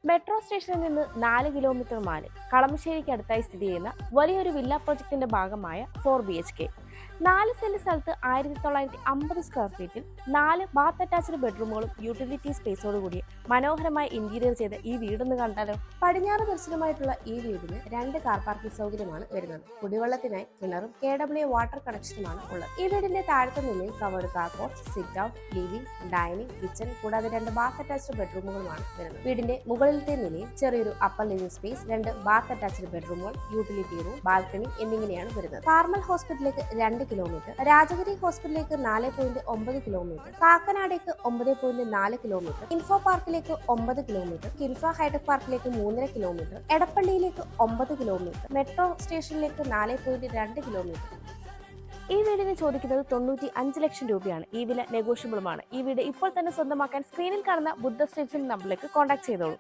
Metro സ്റ്റേഷനിൽ നിന്ന് 4 kilometre മാറി കളമശ്ശേരിക്ക് അടുത്തായി സ്ഥിതി ചെയ്യുന്ന വലിയൊരു വില്ല പ്രൊജക്ടിന്റെ ഭാഗമായ 4 BHK 4 സെന്റ് സ്ഥലത്ത് 1950 സ്ക്വയർ ഫീറ്റിൽ 4 ബാത്ത് അറ്റാച്ച്ഡ് ബെഡ്റൂമുകളും യൂട്ടിലിറ്റി സ്പേസോട് കൂടി മനോഹരമായി ഇന്റീരിയർ ചെയ്ത ഈ വീടൊന്ന് കണ്ടാലോ. പടിഞ്ഞാറ് ദർശനമായിട്ടുള്ള ഈ വീടിന് 2 കാർ പാർക്കിംഗ് സൗകര്യമാണ് വരുന്നത്. കുടിവെള്ളത്തിനായി കിണറും KW വാട്ടർ കണക്ഷനുമാണ് ഉള്ളത്. ഈ വീടിന്റെ താഴത്തെ നിലയിൽ covered car porch, sit out, living, dining, kitchen കൂടാതെ 2 ബാത്ത് അറ്റാച്ച്ഡ് ബെഡ്റൂമുകളുമാണ് വരുന്നത്. വീടിന്റെ മുകളിലത്തെ നിലയിൽ ചെറിയൊരു upper living space, 2 bath attached ബെഡ്റൂമുകൾ, യൂട്ടിലിറ്റി റൂം, ബാൽക്കണി എന്നിങ്ങനെയാണ് വരുന്നത്. കാർമൽ ഹോസ്പിറ്റലിലേക്ക് 2 കിലോമീറ്റർ, രാജഗിരി ഹോസ്പിറ്റലിലേക്ക് 4.9 കിലോമീറ്റർ, കാക്കനാടേക്ക് 9.4 കിലോമീറ്റർ, ഇൻഫോ പാർക്കിലേക്ക് 9 കിലോമീറ്റർ, കിൻഫ ഹൈടെക് പാർക്കിലേക്ക് 3.5 കിലോമീറ്റർ, എടപ്പള്ളിയിലേക്ക് 9 കിലോമീറ്റർ, മെട്രോ സ്റ്റേഷനിലേക്ക് 4.2 കിലോമീറ്റർ. ഈ വീടിന് ചോദിക്കുന്നത് 95 ലക്ഷം രൂപയാണ്. ഈ വില നെഗോഷ്യബിളുമാണ്. ഈ വീട് ഇപ്പോൾ തന്നെ സ്വന്തമാക്കാൻ സ്ക്രീനിൽ കാണുന്ന ബുദ്ധ സ്റ്റേറ്റ്സിന്റെ നമ്പറിലേക്ക് കോൺടാക്ട് ചെയ്തോളൂ.